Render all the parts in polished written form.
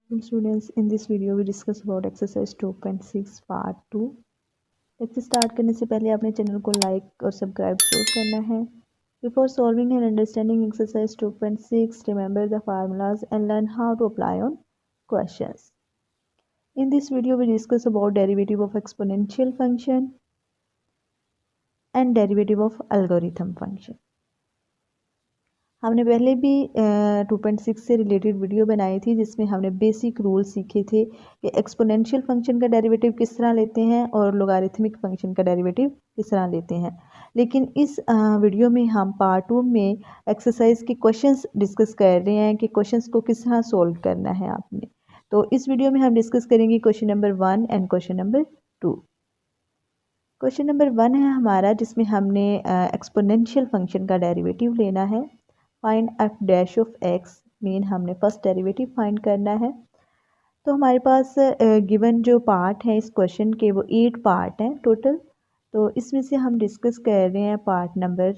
Students, in this video we discuss about exercise 2.6 part 2. Lecture start करने से पहले अपने चैनल को लाइक और सब्सक्राइब जरूर करना है. Before solving and understanding exercise 2.6, remember the formulas and learn how to apply on questions. In this video we discuss about derivative of exponential function and derivative of algorithm function. हमने पहले भी 2.6 से related video बनाई थी जिसमें हमने basic rule सीखे थे कि एक्सपोनेंशियल फंक्शन का डेरिवेटिव किस तरह लेते हैं और लोगारिथमिक फंक्शन का डेरिवेटिव किस तरह लेते हैं. लेकिन इस वीडियो में हम पार्ट 2 में एक्सरसाइज के क्वेश्चंस डिस्कस कर रहे हैं कि क्वेश्चंस को किस तरह सोल्व करना है आपने. तो इस वीडियो में हम डिस्कस करेंगे question number 1 and question number 2. Question number 1 है हमारा जिसमें हमने एक्सपोनेंशियल फंक्शन का डेरिवेटिव लेना है. Find F dash of x mean हमने फर्स्ट डेरिवेटिव फाइंड करना है. तो हमारे पास गिवन जो पार्ट है इस क्वेश्चन के वो 8 पार्ट हैं टोटल. तो इसमें से हम डिस्कस कर रहे हैं पार्ट नंबर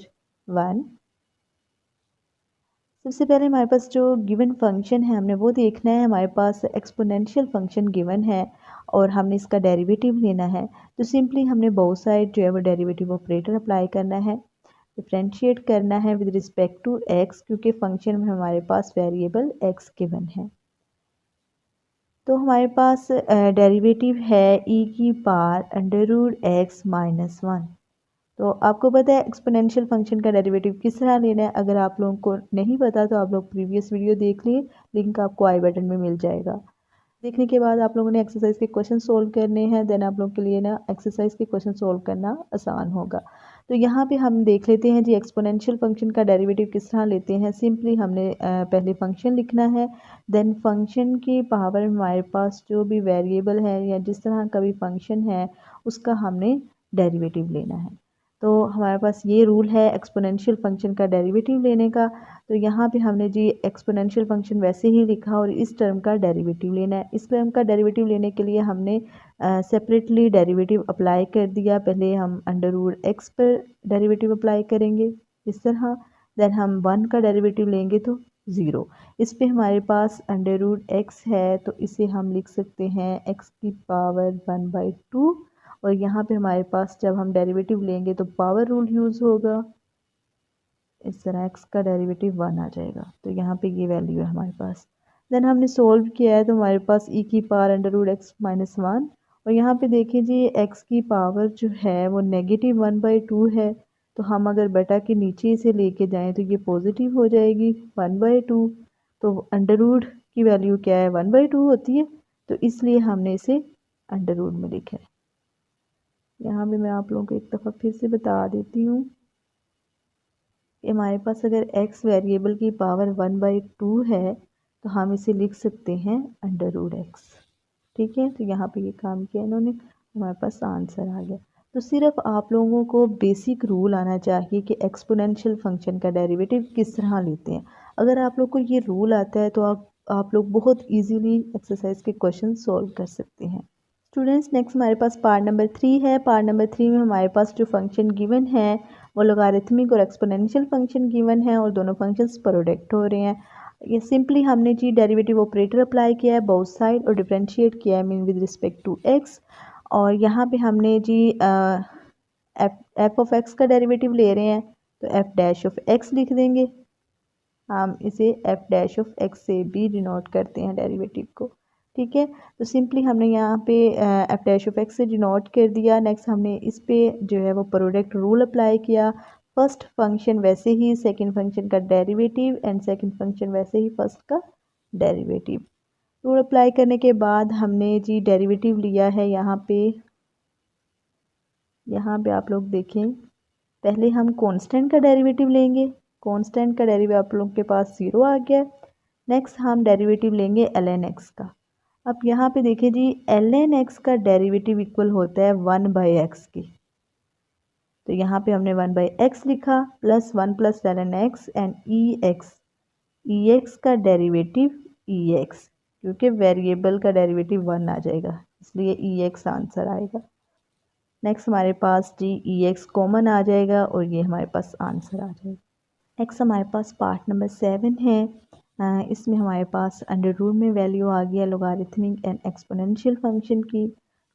1. सबसे पहले हमारे पास जो गिवन फंक्शन है हमने वो देखना है. हमारे पास एक्सपोनेंशियल फंक्शन गिवन है और हमने इसका डेरिवेटिव लेना है. तो सिंपली हमने बोथ साइड जो है वो डेरिवेटिव ऑपरेटर अप्लाई करना है, डिफ्रेंशिएट करना है विद रिस्पेक्ट टू एक्स क्योंकि फंक्शन में हमारे पास वेरिएबल एक्स गिवन है. तो हमारे पास डेरिवेटिव है e की power under root x minus 1. तो आपको पता है एक्सपोनेंशियल फंक्शन का डेरिवेटिव किस तरह लेना है. अगर आप लोगों को नहीं पता तो आप लोग प्रीवियस वीडियो देख लिए, लिंक आपको आई बटन में मिल जाएगा. देखने के बाद आप लोगों ने एक्सरसाइज के क्वेश्चन सोल्व करने हैं. देन आप लोगों के लिए ना एक्सरसाइज के क्वेश्चन सोल्व करना आसान होगा. तो यहाँ पे हम देख लेते हैं जी एक्सपोनेंशियल फंक्शन का डेरिवेटिव किस तरह लेते हैं. सिंपली हमने पहले फंक्शन लिखना है, देन फंक्शन की पावर हमारे पास जो भी वेरिएबल है या जिस तरह का भी फंक्शन है उसका हमने डेरिवेटिव लेना है. तो हमारे पास ये रूल है एक्सपोनेंशियल फंक्शन का डेरिवेटिव लेने का. तो यहाँ पे हमने जी एक्सपोनेंशियल फंक्शन वैसे ही लिखा और इस टर्म का डेरिवेटिव लेना है. इस टर्म का डेरिवेटिव लेने के लिए हमने सेपरेटली डेरिवेटिव अप्लाई कर दिया. पहले हम अंडर रूट एक्स पर डेरिवेटिव अप्लाई करेंगे इस तरह. देन हम 1 का डेरिवेटिव लेंगे तो 0. इस पे हमारे पास अंडर रूट एक्स है तो इसे हम लिख सकते हैं एक्स की पावर 1/2. और यहाँ पे हमारे पास जब हम डेरिवेटिव लेंगे तो पावर रूल यूज़ होगा. इस तरह x का डेरिवेटिव 1 आ जाएगा. तो यहाँ पे ये वैल्यू है हमारे पास. देन हमने सोल्व किया है तो हमारे पास e की power under root x minus 1. और यहाँ पे देखिए जी x की पावर जो है वो नेगेटिव 1/2 है. तो हम अगर बटा के नीचे इसे लेके जाएं तो ये पॉजिटिव हो जाएगी 1/2. तो अंडर रूट की वैल्यू क्या है 1/2 होती है. तो इसलिए हमने इसे अंडर रूट में लिखा है. यहाँ भी मैं आप लोगों को एक दफ़ा फिर से बता देती हूँ कि हमारे पास अगर x वेरिएबल की पावर 1/2 है तो हम इसे लिख सकते हैं अंडर रूट एक्स. ठीक है. तो यहाँ पे ये काम किया इन्होंने, हमारे पास आंसर आ गया. तो सिर्फ आप लोगों को बेसिक रूल आना चाहिए कि एक्सपोनेंशियल फंक्शन का डेरिवेटिव किस तरह लेते हैं. अगर आप लोग को ये रूल आता है तो आप लोग बहुत ईजीली एक्सरसाइज के क्वेश्चन सॉल्व कर सकते हैं. स्टूडेंट्स, नेक्स्ट हमारे पास पार्ट नंबर 3 है. पार्ट नंबर 3 में हमारे पास जो फंक्शन गिवन है वो लोगारिथमिक और एक्सपोनेंशियल फंक्शन गिवन है और दोनों फंक्शंस प्रोडक्ट हो रहे हैं. ये सिंपली हमने जी डेरिवेटिव ऑपरेटर अप्लाई किया है बोथ साइड और डिफरेंशिएट किया है mean with respect to x. और यहाँ पे हमने जी एफ ऑफ एक्स का डेरिवेटिव ले रहे हैं तो एफ डैश ऑफ एक्स लिख देंगे. हम इसे एफ डैश ऑफ एक्स से भी डिनोट करते हैं डेरिवेटिव को. ठीक है. तो सिंपली हमने यहाँ पे एफ डैश ऑफ एक्स से डिनोट कर दिया. नेक्स्ट हमने इस पे जो है वो प्रोडक्ट रूल अप्लाई किया. फर्स्ट फंक्शन वैसे ही सेकंड फंक्शन का डेरिवेटिव एंड सेकंड फंक्शन वैसे ही फर्स्ट का डेरिवेटिव. रूल अप्लाई करने के बाद हमने जी डेरिवेटिव लिया है यहाँ पे आप लोग देखें. पहले हम कांस्टेंट का डेरिवेटिव लेंगे. कांस्टेंट का डेरिवेटिव आप लोगों के पास 0 आ गया. नेक्स्ट हम डेरिवेटिव लेंगे ln x का. अब यहाँ पे देखिए जी ln x का डेरिवेटिव इक्वल होता है 1/x की. तो यहाँ पे हमने 1/x लिखा plus 1 plus ln x and ex का डेरिवेटिव ex क्योंकि वेरिएबल का डेरिवेटिव 1 आ जाएगा इसलिए ex आंसर आएगा. नेक्स्ट हमारे पास जी ex कॉमन आ जाएगा और ये हमारे पास आंसर आ जाएगा. नेक्स्ट हमारे पास पार्ट नंबर 7 है. इसमें हमारे पास अंडर रूट में वैल्यू आ गया लॉगरिथमिक एंड एक्सपोनेंशियल फंक्शन की।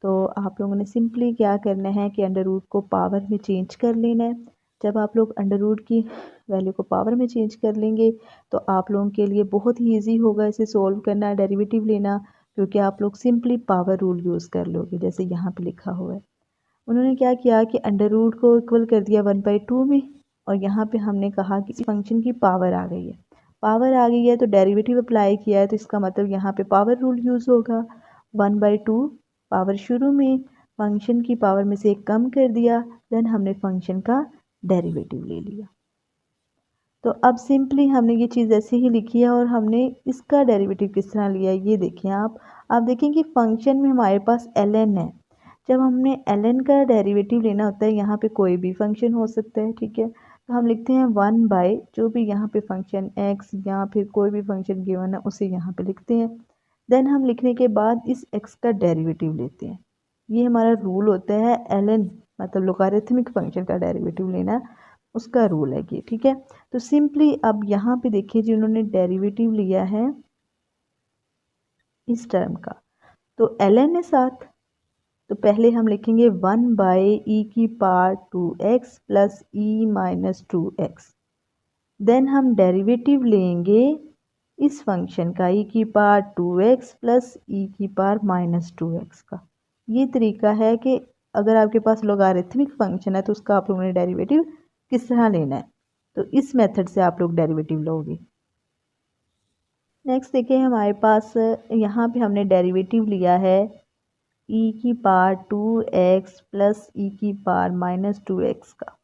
तो आप लोगों ने सिंपली क्या करना है कि अंडर रूट को पावर में चेंज कर लेना है। जब आप लोग अंडर रूट की वैल्यू को पावर में चेंज कर लेंगे तो आप लोगों के लिए बहुत ही ईजी होगा इसे सोल्व करना, डेरिवेटिव लेना, क्योंकि आप लोग सिंपली पावर रूल यूज़ कर लोगे जैसे यहाँ पे लिखा हुआ है। उन्होंने क्या किया कि अंडर रूट को इक्वल कर दिया 1/2 में, और यहाँ पे हमने कहा कि इस फंक्शन की पावर आ गई है। पावर आ गई है तो डेरिवेटिव अप्लाई किया है, तो इसका मतलब यहाँ पे पावर रूल यूज़ होगा। 1/2 पावर शुरू में फंक्शन की पावर में से एक कम कर दिया, देन हमने फंक्शन का डेरिवेटिव ले लिया। तो अब सिंपली हमने ये चीज़ ऐसे ही लिखी है और हमने इसका डेरिवेटिव किस तरह लिया है ये देखें आप देखें कि फंक्शन में हमारे पास ln है। जब हमने ln का डेरिवेटिव लेना होता है, यहाँ पे कोई भी फंक्शन हो सकता है, ठीक है, तो हम लिखते हैं 1 जो भी यहाँ पे फंक्शन x या फिर कोई भी फंक्शन गिवन है उसे यहाँ पे लिखते हैं। देन हम लिखने के बाद इस x का डेरिवेटिव लेते हैं। ये हमारा रूल होता है ln मतलब लोगारिथमिक फंक्शन का डेरिवेटिव लेना, उसका रूल है ये, ठीक है। तो सिंपली अब यहाँ पे देखिए जी उन्होंने डेरिवेटिव लिया है इस टर्म का, तो ln है साथ, तो पहले हम लिखेंगे 1/e⁻²x प्लस e−2x। देन हम डेरिवेटिव लेंगे इस फंक्शन का e⁻²x प्लस e⁻−2x का। ये तरीका है कि अगर आपके पास लोगारिथमिक फंक्शन है तो उसका आप लोगों ने डेरिवेटिव किस तरह लेना है, तो इस मेथड से आप लोग डेरिवेटिव लोगे। नेक्स्ट देखिए हमारे पास यहाँ पे हमने डेरिवेटिव लिया है e⁻²x प्लस e⁻−2x का।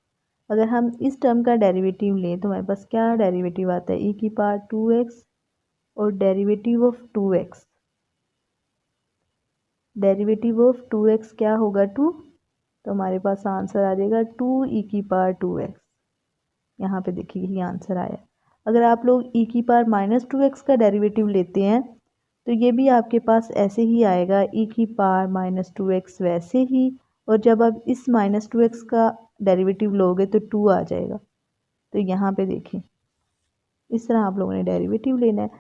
अगर हम इस टर्म का डेरिवेटिव लें तो हमारे पास क्या डेरिवेटिव आता है e⁻²x और derivative of 2x। Derivative of 2x क्या होगा 2, तो हमारे पास आंसर आ जाएगा 2e⁻²x। यहाँ पे देखिए ये आंसर आया। अगर आप लोग e⁻−2x का डेरिवेटिव लेते हैं तो ये भी आपके पास ऐसे ही आएगा e⁻−2x वैसे ही, और जब आप इस -2x का डेरिवेटिव लोगे तो 2 आ जाएगा। तो यहाँ पे देखें इस तरह आप लोगों ने डेरिवेटिव लेना है।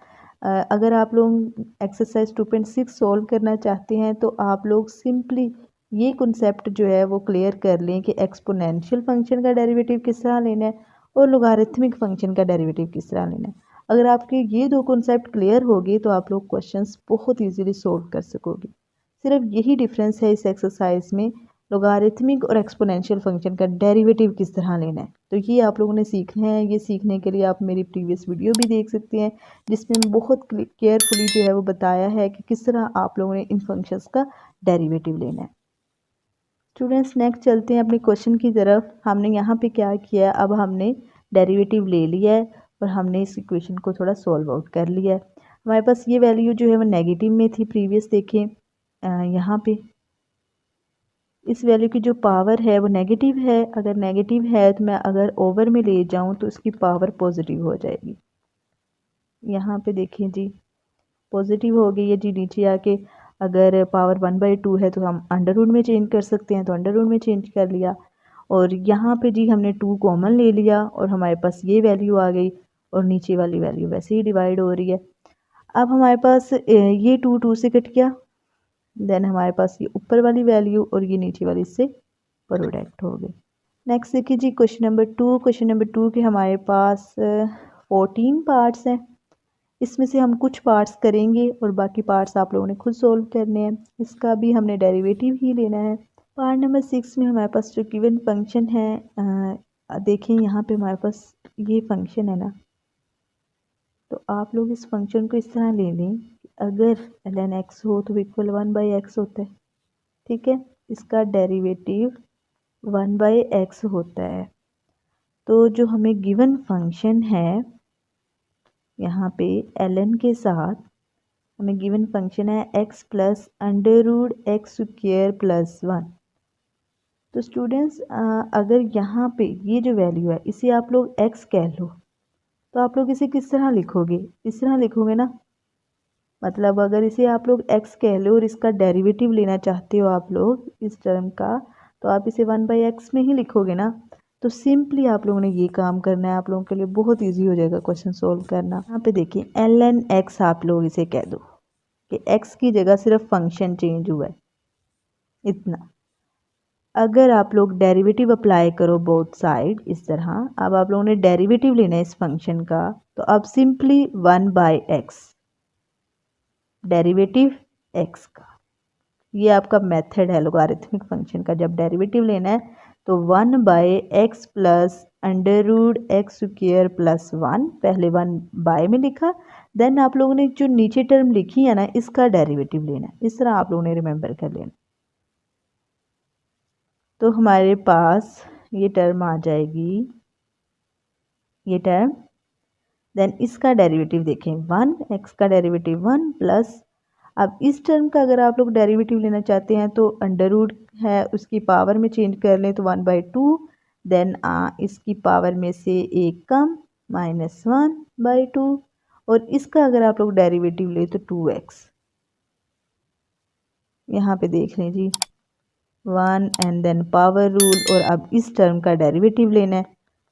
अगर आप लोग एक्सरसाइज 2.6 सॉल्व करना चाहते हैं तो आप लोग सिंपली ये कॉन्सेप्ट जो है वो क्लियर कर लें कि एक्सपोनेंशियल फंक्शन का डेरिवेटिव किस तरह लेना है और लोगारिथमिक फंक्शन का डेरिवेटिव किस तरह लेना है। अगर आपके ये दो कॉन्सेप्ट क्लियर होगी तो आप लोग क्वेश्चंस बहुत इजीली सॉल्व कर सकोगे। सिर्फ यही डिफरेंस है इस एक्सरसाइज में, लोगारिथमिक और एक्सपोनेंशियल फंक्शन का डेरिवेटिव किस तरह लेना है। तो ये आप लोगों ने सीखना है। ये सीखने के लिए आप मेरी प्रीवियस वीडियो भी देख सकते हैं जिसमें मैं बहुत केयरफुली जो है वो बताया है कि किस तरह आप लोगों ने इन फंक्शंस का डेरिवेटिव लेना है। स्टूडेंट्स नेक्स्ट चलते हैं अपने क्वेश्चन की तरफ। हमने यहाँ पे क्या किया है, अब हमने डेरिवेटिव ले लिया है और हमने इस इक्वेशन को थोड़ा सॉल्व आउट कर लिया है। हमारे पास ये वैल्यू जो है वो नेगेटिव में थी प्रीवियस, देखें यहाँ पे इस वैल्यू की जो पावर है वो नेगेटिव है। अगर नेगेटिव है तो मैं अगर ओवर में ले जाऊँ तो इसकी पावर पॉजिटिव हो जाएगी। यहाँ पे देखें जी पॉजिटिव हो गई है जी। नीचे आके अगर पावर 1/2 है तो हम अंडर रूट में चेंज कर सकते हैं, तो अंडर रूट में चेंज कर लिया। और यहाँ पे जी हमने 2 कॉमन ले लिया और हमारे पास ये वैल्यू आ गई और नीचे वाली वैल्यू वैसे ही डिवाइड हो रही है। अब हमारे पास ये 2 से कट गया, देन हमारे पास ये ऊपर वाली वैल्यू और ये नीचे वाली इससे प्रोडक्ट हो गई। नेक्स्ट देखिए जी क्वेश्चन नंबर 2। क्वेश्चन नंबर 2 के हमारे पास 14 पार्ट्स हैं। इसमें से हम कुछ पार्ट्स करेंगे और बाकी पार्ट्स आप लोगों ने खुद सोल्व करने हैं। इसका भी हमने डेरिवेटिव ही लेना है। पार्ट नंबर 6 में हमारे पास जो गिवन फंक्शन है, देखें यहाँ पे हमारे पास ये फंक्शन है ना, तो आप लोग इस फंक्शन को इस तरह ले लें कि अगर ln x हो तो इक्वल 1/x होता है, ठीक है। इसका डेरिवेटिव 1/x होता है। तो जो हमें गिवन फंक्शन है यहाँ पे ln के साथ हमें गिवन फंक्शन है x प्लस √x² प्लस 1। तो स्टूडेंट्स अगर यहाँ पे ये जो वैल्यू है इसे आप लोग x कह लो तो आप लोग इसे किस तरह लिखोगे, इस तरह लिखोगे ना। मतलब अगर इसे आप लोग x कह लो और इसका डेरिवेटिव लेना चाहते हो आप लोग इस टर्म का, तो आप इसे 1/x में ही लिखोगे ना। तो सिंपली आप लोगों ने ये काम करना है, आप लोगों के लिए बहुत ईजी हो जाएगा क्वेश्चन सोल्व करना। यहाँ पे देखिए ln x आप लोग इसे कह दो कि x की जगह सिर्फ फंक्शन चेंज हुआ है इतना। अगर आप लोग डेरिवेटिव अप्लाई करो बोथ साइड इस तरह, अब आप लोगों ने डेरिवेटिव लेना है इस फंक्शन का, तो अब सिंपली 1/x डेरिवेटिव x का, ये आपका मेथड है लोगारिथमिक फंक्शन का। जब डेरिवेटिव लेना है तो 1/x plus under root x square plus 1, पहले 1/, में लिखा, देन आप लोगों ने जो नीचे टर्म लिखी है ना इसका डेरिवेटिव लेना है। इस तरह आप लोगों ने रिमेंबर कर लेना। तो हमारे पास ये टर्म आ जाएगी, ये टर्म, देन इसका डेरिवेटिव देखें 1, x का डेरिवेटिव 1 प्लस, अब इस टर्म का अगर आप लोग डेरिवेटिव लेना चाहते हैं तो अंडर रूट है उसकी पावर में चेंज कर लें तो 1/2, देन इसकी पावर में से एक कम -1/2, और इसका अगर आप लोग डेरिवेटिव ले तो 2x। यहाँ पे देख लें जी 1 एंड देन पावर रूल, और अब इस टर्म का डेरिवेटिव लेना है।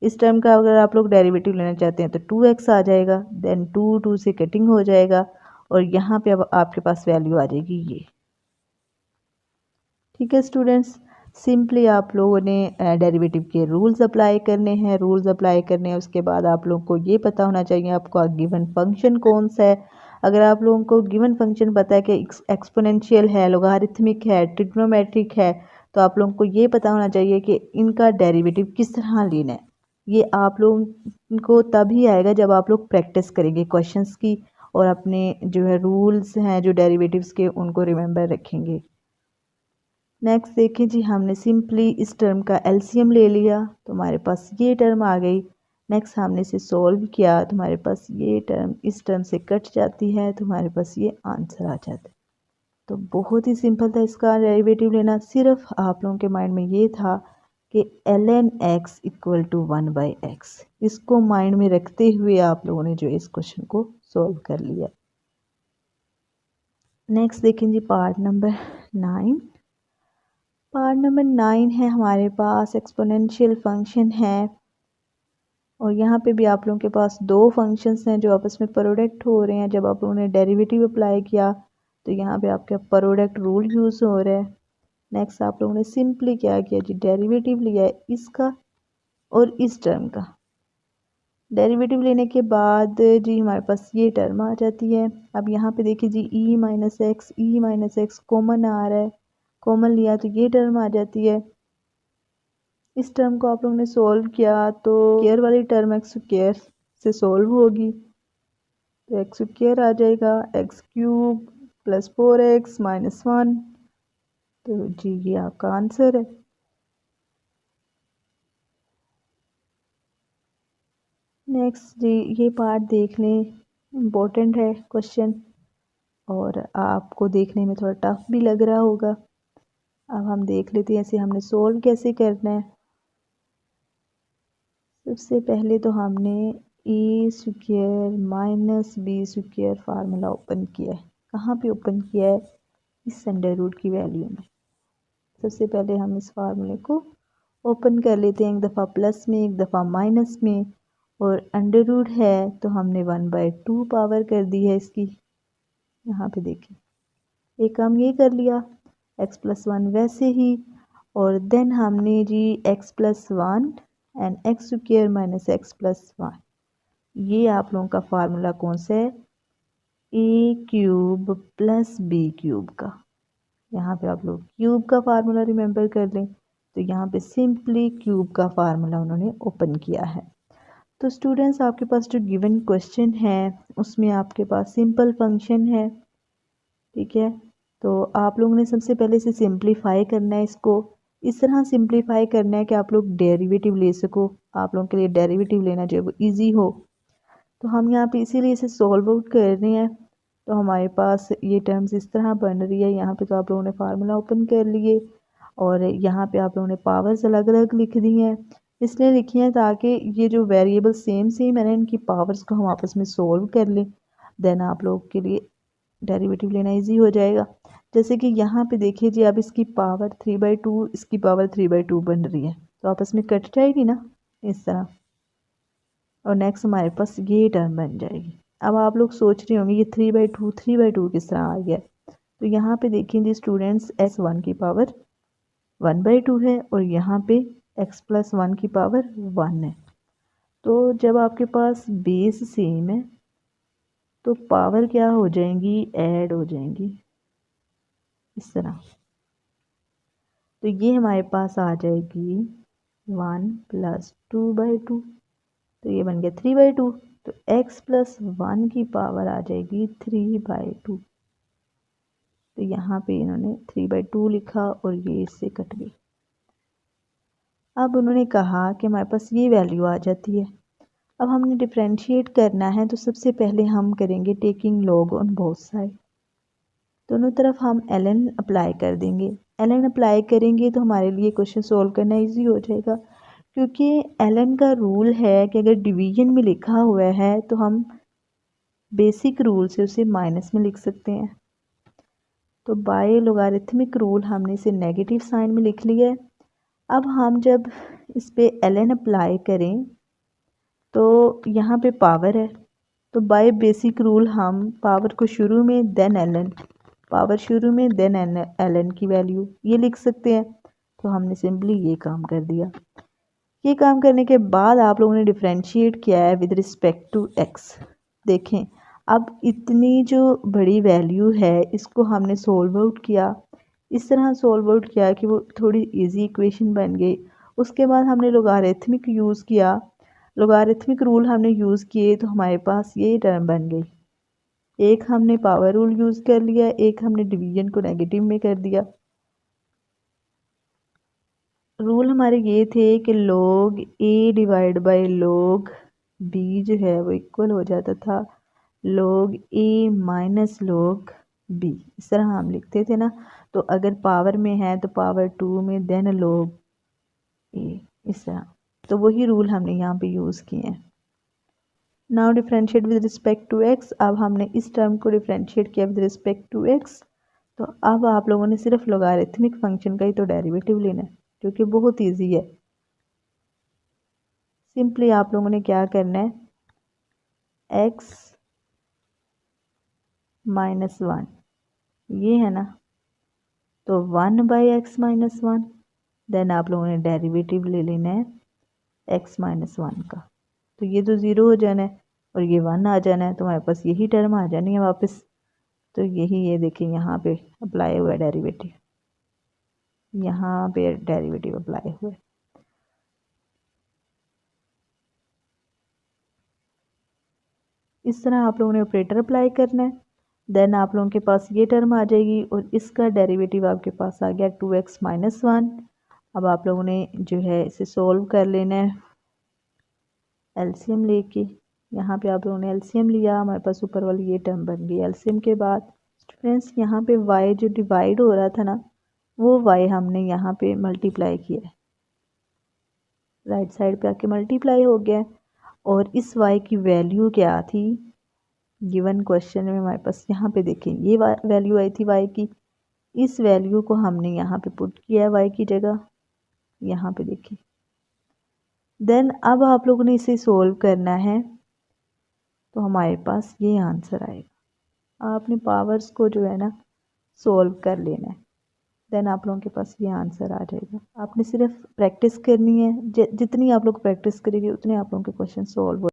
इस टर्म का अगर आप लोग डेरिवेटिव लेना चाहते हैं तो 2x आ जाएगा, देन 2 से कटिंग हो जाएगा, और यहाँ पे अब आपके पास वैल्यू आ जाएगी ये। ठीक है स्टूडेंट्स, सिंपली आप लोगों ने डेरिवेटिव के रूल्स अप्लाई करने हैं। रूल्स अप्लाई करने हैं उसके बाद आप लोगों को ये पता होना चाहिए आपका गिवन फंक्शन कौन सा है। अगर आप लोगों को गिवन फंक्शन पता है कि एक्सपोनेंशियल है, लोगारिथमिक है, ट्रिग्नोमेट्रिक है, तो आप लोगों को ये पता होना चाहिए कि इनका डेरिवेटिव किस तरह लेना है। ये आप लोगों को तभी आएगा जब आप लोग प्रैक्टिस करेंगे क्वेश्चंस की, और अपने जो है रूल्स हैं जो डेरिवेटिव्स के उनको रिमेंबर रखेंगे। नेक्स्ट देखें जी, हमने सिंपली इस टर्म का एलसीएम ले लिया तो हमारे पास ये टर्म आ गई। नेक्स्ट हमने इसे सॉल्व किया तो हमारे पास ये टर्म इस टर्म से कट जाती है, तो हमारे पास ये आंसर आ जाता है। तो बहुत ही सिंपल था इसका डेरिवेटिव लेना। सिर्फ आप लोगों के माइंड में ये था कि ln x equal to 1/x, इसको माइंड में रखते हुए आप लोगों ने जो इस क्वेश्चन को सॉल्व कर लिया। नेक्स्ट देखें जी पार्ट नंबर 9। पार्ट नंबर 9 है हमारे पास एक्सपोनेंशियल फंक्शन है, और यहाँ पे भी आप लोगों के पास दो फंक्शंस हैं जो आपस में प्रोडक्ट हो रहे हैं। जब आप लोगों ने डेरिवेटिव अप्लाई किया तो यहाँ पे आपका प्रोडक्ट रूल यूज़ हो रहा है। नेक्स्ट आप लोगों ने सिंपली क्या किया जी, डेरिवेटिव लिया है इसका और इस टर्म का। डेरिवेटिव लेने के बाद जी हमारे पास ये टर्म आ जाती है। अब यहाँ पे देखिए जी e माइनस एक्स कॉमन आ रहा है, कॉमन लिया तो ये टर्म आ जाती है। इस टर्म को आप लोगों ने सोल्व किया तो स्क्वायर वाली टर्म एक्स स्क्वायर से सोल्व होगी, तो एक्स स्क्वायर आ जाएगा x cube plus 4x minus 1। तो जी ये आपका आंसर है। नेक्स्ट जी ये पार्ट देख लें, इम्पोर्टेंट है क्वेश्चन और आपको देखने में थोड़ा टफ भी लग रहा होगा। अब हम देख लेते हैं इसे हमने सोल्व कैसे करना है। सबसे पहले तो हमने A square minus B square formula open किया है। कहाँ पे ओपन किया है? इस अंडर रूट की वैल्यू में। सबसे पहले हम इस फार्मूले को ओपन कर लेते हैं, एक दफ़ा प्लस में एक दफ़ा माइनस में, और अंडर रूट है तो हमने 1/2 पावर कर दी है इसकी। यहाँ पे देखिए एक काम ये कर लिया, x प्लस 1 वैसे ही, और देन हमने जी x plus 1 and x square minus x plus 1, ये आप लोगों का फार्मूला कौन सा है? ए क्यूब प्लस बी क्यूब का। यहाँ पे आप लोग क्यूब का फार्मूला रिमेंबर कर लें, तो यहाँ पे सिंपली क्यूब का फार्मूला उन्होंने ओपन किया है। तो स्टूडेंट्स आपके पास जो गिवन क्वेश्चन है उसमें आपके पास सिंपल फंक्शन है, ठीक है। तो आप लोगों ने सबसे पहले इसे सिंप्लीफाई करना है, इसको इस तरह सिंप्लीफाई करना है कि आप लोग डेरिवेटिव ले सको, आप लोगों के लिए डेरिवेटिव लेना जो है वो ईजी हो। तो हम यहाँ पे इसीलिए इसे सॉल्व आउट कर रहे हैं। तो हमारे पास ये टर्म्स इस तरह बन रही है। यहाँ पे तो आप लोगों ने फार्मूला ओपन कर लिए, और यहाँ पे आप लोगों ने पावर्स अलग अलग लिख दी हैं, इसलिए लिखी हैं ताकि ये जो वेरिएबल सेम सेम है ना, इनकी पावर्स को हम आपस में सोल्व कर लें, देन आप लोग के लिए डेरिवेटिव लेना इजी हो जाएगा। जैसे कि यहाँ पे देखिए जी, अब इसकी पावर 3/2, इसकी पावर 3/2 बन रही है, तो आपस में कट जाएगी ना इस तरह, और नेक्स्ट हमारे पास ये टर्म बन जाएगी। अब आप लोग सोच रहे होंगे ये 3/2 किस तरह आ गया। तो यहाँ पे देखिए जी स्टूडेंट्स, x1 की पावर 1/2 है और यहाँ पे x+1 की पावर 1 है। तो जब आपके पास बेस सेम है तो पावर क्या हो जाएंगी, ऐड हो जाएंगी इस तरह। तो ये हमारे पास आ जाएगी 1 + 2/2, तो ये बन गया 3/2। तो x+1 की पावर आ जाएगी 3/2। तो यहाँ पे इन्होंने 3/2 लिखा और ये इससे कट गई। अब उन्होंने कहा कि हमारे पास ये वैल्यू आ जाती है। अब हमने डिफरेंशिएट करना है, तो सबसे पहले हम करेंगे taking log on both side. दोनों तरफ हम ln अप्लाई कर देंगे। ln अप्लाई करेंगे तो हमारे लिए क्वेश्चन सोल्व करना इजी हो जाएगा, क्योंकि ln का रूल है कि अगर डिवीजन में लिखा हुआ है तो हम बेसिक रूल से उसे माइनस में लिख सकते हैं। तो बाय लोगारिथमिक रूल हमने इसे नेगेटिव साइन में लिख लिया है। अब हम जब इस पे ln अप्लाई करें तो यहाँ पे पावर है, तो बाय बेसिक रूल हम पावर को शुरू में देन ln, पावर शुरू में देन ln की वैल्यू ये लिख सकते हैं। तो हमने सिंपली ये काम कर दिया। ये काम करने के बाद आप लोगों ने डिफरेंशिएट किया है विद रिस्पेक्ट टू x। देखें अब इतनी जो बड़ी वैल्यू है इसको हमने सोल्व आउट किया, इस तरह सोल्व आउट किया कि वो थोड़ी इजी इक्वेशन बन गई। उसके बाद हमने लोगारिथमिक यूज़ किया, लोगारिथमिक रूल हमने यूज़ किए तो हमारे पास ये टर्म बन गई। एक हमने पावर रूल यूज़ कर लिया, एक हमने डिवीजन को नेगेटिव में कर दिया। रूल हमारे ये थे कि log a divide by log b जो है वो इक्वल हो जाता था log a minus log b, इस तरह हम लिखते थे ना। तो अगर पावर में है तो पावर 2 में देन log a, इस तरह। तो वही रूल हमने यहाँ पे यूज़ किए हैं। Now differentiate with respect to x। अब हमने इस टर्म को डिफरेंशिएट किया विद रिस्पेक्ट टू x। तो अब आप लोगों ने सिर्फ लोगारिथमिक फंक्शन का ही तो डेरिवेटिव लेना है, जो कि बहुत इजी है। सिंपली आप लोगों ने क्या करना है, x - 1 ये है ना, तो 1/x - 1, देन आप लोगों ने डेरिवेटिव ले लेना है x - 1 का। तो ये तो ज़ीरो हो जाना है और ये 1 आ जाना है, तो हमारे पास यही टर्म आ जानी है वापस। तो यही ये देखिए यहाँ पे अप्लाई हुआ है डेरिवेटिव, यहाँ पे डेरिवेटिव अप्लाई हुआ है। इस तरह आप लोगों ने ऑपरेटर अप्लाई करना है, देन आप लोगों के पास ये टर्म आ जाएगी और इसका डेरिवेटिव आपके पास आ गया 2x - 1। अब आप लोगों ने जो है इसे सोल्व कर लेना है एलसीएम लेके। यहाँ पे आप लोगों ने एलसीएम लिया, हमारे पास ऊपर वाली ये टर्म बन गई। एलसीएम के बाद स्टूडेंट्स यहाँ पे y जो डिवाइड हो रहा था ना, वो y हमने यहाँ पे मल्टीप्लाई किया है, राइट साइड पे आके मल्टीप्लाई हो गया है। और इस y की वैल्यू क्या थी गिवन क्वेश्चन में, हमारे पास यहाँ पे देखें ये वैल्यू आई थी y की। इस वैल्यू को हमने यहाँ पे पुट किया है y की जगह, यहाँ पे देखिए। देन अब आप लोगों ने इसे सोल्व करना है, तो हमारे पास ये आंसर आएगा। आपने पावर्स को जो है ना सोल्व कर लेना है, देन आप लोगों के पास ये आंसर आ जाएगा। आपने सिर्फ प्रैक्टिस करनी है, जितनी आप लोग प्रैक्टिस करेंगे उतने आप लोगों के क्वेश्चन सोल्व हो